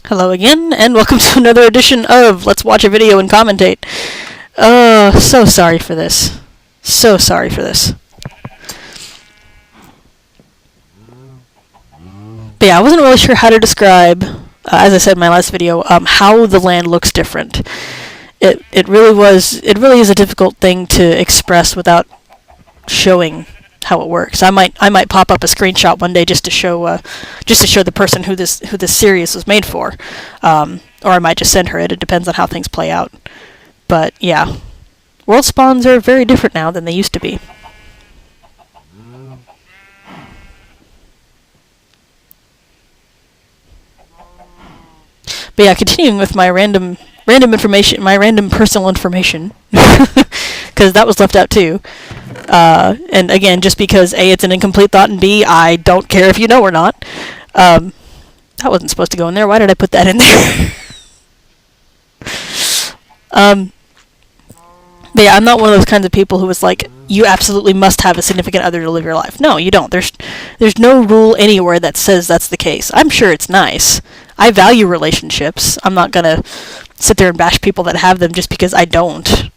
Hello again, and welcome to another edition of Let's Watch a Video and Commentate. So sorry for this. So sorry for this. But yeah, I wasn't really sure how to describe, as I said in my last video, how the land looks different. It really is a difficult thing to express without showing how it works. I might pop up a screenshot one day just to show the person who this series was made for, or I might just send her it. It depends on how things play out. But yeah, world spawns are very different now than they used to be. But yeah, continuing with my random information, my random personal information, because that was left out too. And again, just because A, it's an incomplete thought, and B, I don't care if you know or not. That wasn't supposed to go in there. Why did I put that in there? But yeah, I'm not one of those kinds of people who is like, you absolutely must have a significant other to live your life. No, you don't. There's no rule anywhere that says that's the case. I'm sure it's nice. I value relationships. I'm not gonna sit there and bash people that have them just because I don't.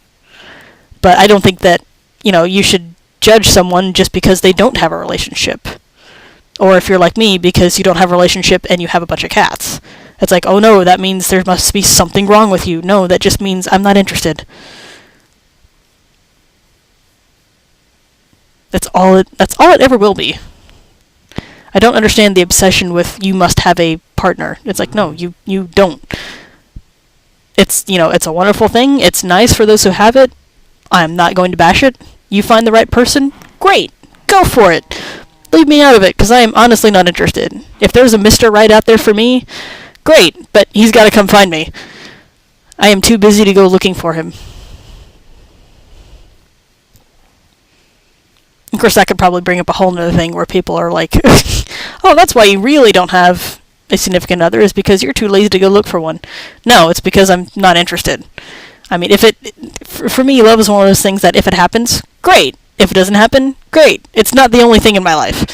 But I don't think that, you should judge someone just because they don't have a relationship. Or if you're like me, because you don't have a relationship and you have a bunch of cats. It's like, oh no, that means there must be something wrong with you. No, that just means I'm not interested. That's all it ever will be. I don't understand the obsession with you must have a partner. It's like, no, you don't. It's a wonderful thing. It's nice for those who have it. I'm not going to bash it. You find the right person, great. Go for it. Leave me out of it, because I am honestly not interested. If there's a Mr. Right out there for me, great, but he's got to come find me. I am too busy to go looking for him. Of course, that could probably bring up a whole nother thing where people are like, oh, that's why you really don't have a significant other, is because you're too lazy to go look for one. No, it's because I'm not interested. I mean, for me, love is one of those things that if it happens, great. If it doesn't happen, great. It's not the only thing in my life.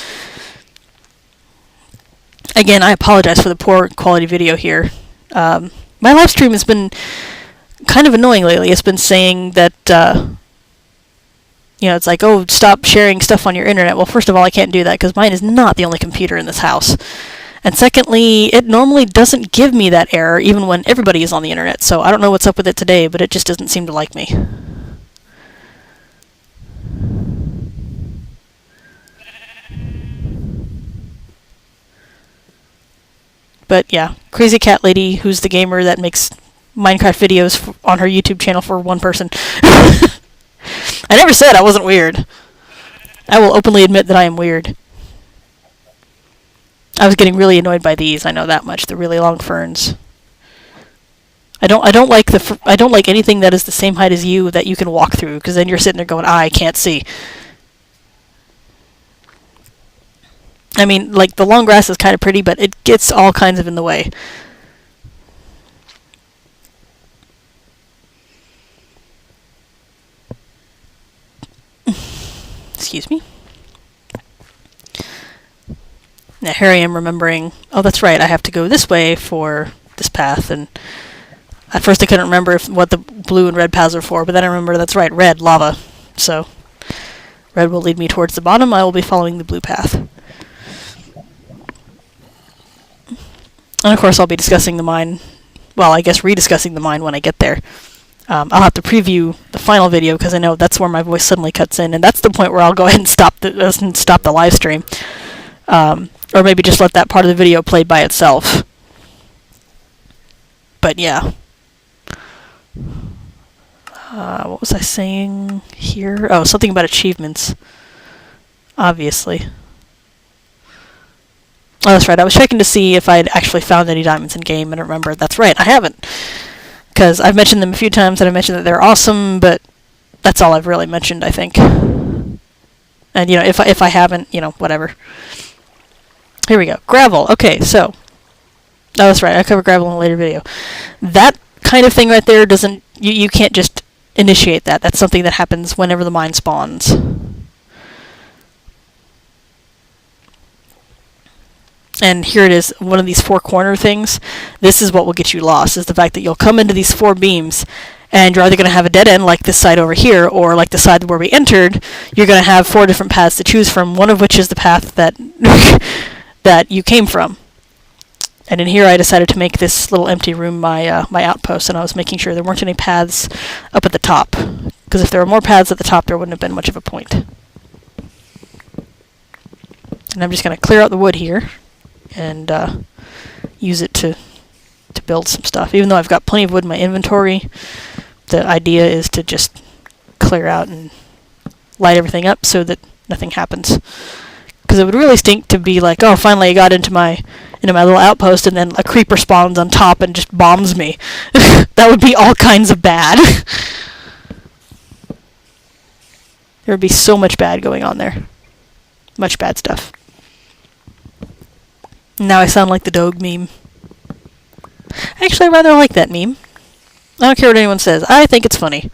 Again, I apologize for the poor quality video here. My live stream has been kind of annoying lately. It's been saying that, it's like, oh, stop sharing stuff on your internet. Well, first of all, I can't do that because mine is not the only computer in this house. And secondly, it normally doesn't give me that error even when everybody is on the internet. So I don't know what's up with it today, but it just doesn't seem to like me. But yeah, Crazy Cat Lady, who's the gamer that makes Minecraft videos on her YouTube channel for one person. I never said I wasn't weird. I will openly admit that I am weird. I was getting really annoyed by these. I know that much. The really long ferns. I don't like anything that is the same height as you that you can walk through, because then you're sitting there going, I can't see. I mean, like, the long grass is kind of pretty, but it gets all kinds of in the way. Excuse me. Now, here I am remembering, oh, that's right, I have to go this way for this path, and at first I couldn't remember what the blue and red paths are for, but then I remember, that's right, red, lava. So, red will lead me towards the bottom, I will be following the blue path. And of course I'll be discussing the mine, well, I guess rediscussing the mine when I get there. I'll have to preview the final video, because I know that's where my voice suddenly cuts in, and that's the point where I'll go ahead and stop the live stream. Or maybe just let that part of the video play by itself. But yeah. What was I saying here? Oh, something about achievements. Obviously. Oh, that's right. I was checking to see if I'd actually found any diamonds in game, and I remember, that's right, I haven't. Because I've mentioned them a few times, and I mentioned that they're awesome, but that's all I've really mentioned, I think. And, if I haven't, whatever. Here we go. Gravel. Okay, so. Oh, that's right. I covered gravel in a later video. That kind of thing right there doesn't... You can't just initiate that. That's something that happens whenever the mine spawns. and here it is, one of these four corner things. This is what will get you lost, is the fact that you'll come into these four beams, and you're either going to have a dead end like this side over here, or like the side where we entered, you're going to have four different paths to choose from, one of which is the path that that you came from. And in here I decided to make this little empty room my my outpost, and I was making sure there weren't any paths up at the top, because if there were more paths at the top there wouldn't have been much of a point. And I'm just going to clear out the wood here and use it to build some stuff. Even though I've got plenty of wood in my inventory, the idea is to just clear out and light everything up so that nothing happens. Because it would really stink to be like, oh, finally I got into my little outpost and then a creeper spawns on top and just bombs me. That would be all kinds of bad. There would be so much bad going on there. Much bad stuff. Now I sound like the dog meme. Actually, I rather like that meme. I don't care what anyone says. I think it's funny.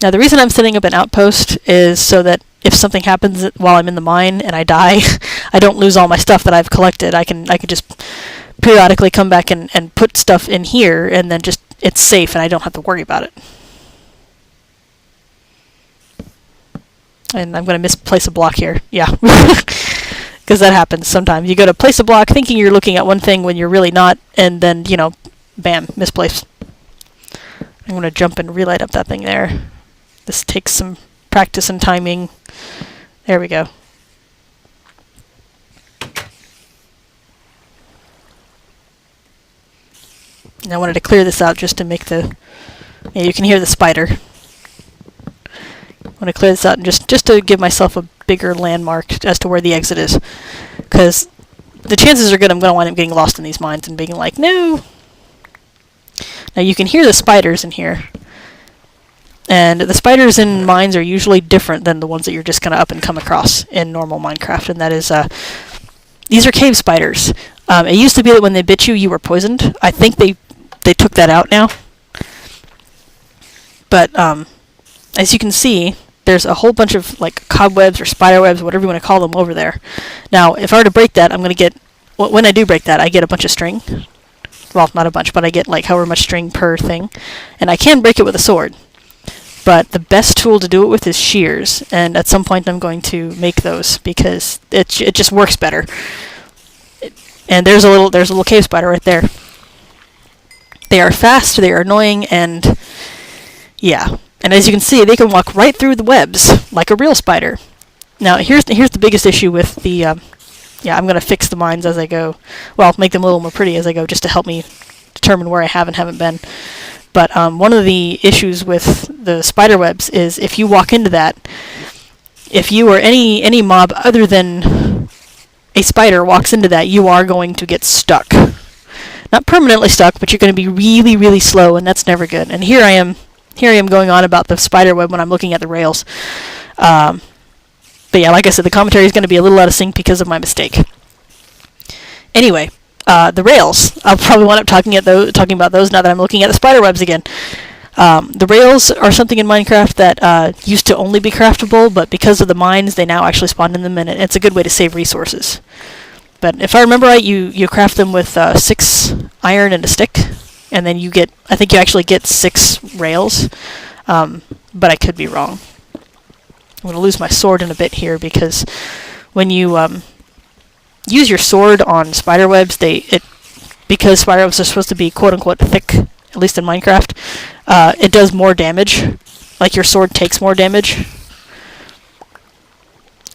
Now, the reason I'm setting up an outpost is so that if something happens while I'm in the mine and I die, I don't lose all my stuff that I've collected. I can just periodically come back and put stuff in here, and then just it's safe and I don't have to worry about it. And I'm going to misplace a block here. Yeah. Because that happens sometimes. You go to place a block thinking you're looking at one thing when you're really not, and then, you know, bam, misplaced. I'm going to jump and relight up that thing there. This takes some practice and timing. There we go. And I wanted to clear this out just to make the... Yeah, you can hear the spider. I want to clear this out and just to give myself a bigger landmark as to where the exit is. Because the chances are good I'm going to wind up getting lost in these mines and being like, no! Now you can hear the spiders in here. And the spiders in mines are usually different than the ones that you're just going to up and come across in normal Minecraft. And that is, these are cave spiders. It used to be that when they bit you, you were poisoned. I think they took that out now. But as you can see, there's a whole bunch of like cobwebs or spider webs, whatever you want to call them, over there. Now, if I were to break that, I'm going to get... When I do break that, I get a bunch of string. Well, not a bunch, but I get like however much string per thing. And I can break it with a sword. But the best tool to do it with is shears. And at some point I'm going to make those because it just works better. And there's a little cave spider right there. They are fast, they are annoying, and yeah. And as you can see, they can walk right through the webs like a real spider. Now, here's the biggest issue with the... yeah, I'm going to fix the mines as I go. Well, make them a little more pretty as I go, just to help me determine where I have and haven't been. But one of the issues with the spider webs is if you walk into that, if you or any mob other than a spider walks into that, you are going to get stuck. Not permanently stuck, but you're going to be really, really slow, and that's never good. And here I am going on about the spider web when I'm looking at the rails. But yeah, like I said, the commentary is going to be a little out of sync because of my mistake. Anyway, the rails. I'll probably wind up talking about those now that I'm looking at the spider webs again. The rails are something in Minecraft that used to only be craftable, but because of the mines, they now actually spawn in them, and it's a good way to save resources. But if I remember right, you craft them with 6 iron and a stick, and then I think you actually get 6 rails, but I could be wrong. I'm going to lose my sword in a bit here because when you use your sword on spider webs, because spider webs are supposed to be quote-unquote thick, at least in Minecraft, it does more damage. Like your sword takes more damage.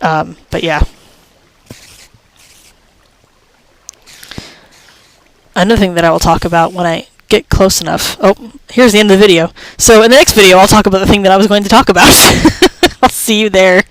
But yeah. Another thing that I will talk about when I get close enough... Oh, here's the end of the video. So in the next video, I'll talk about the thing that I was going to talk about. I'll see you there.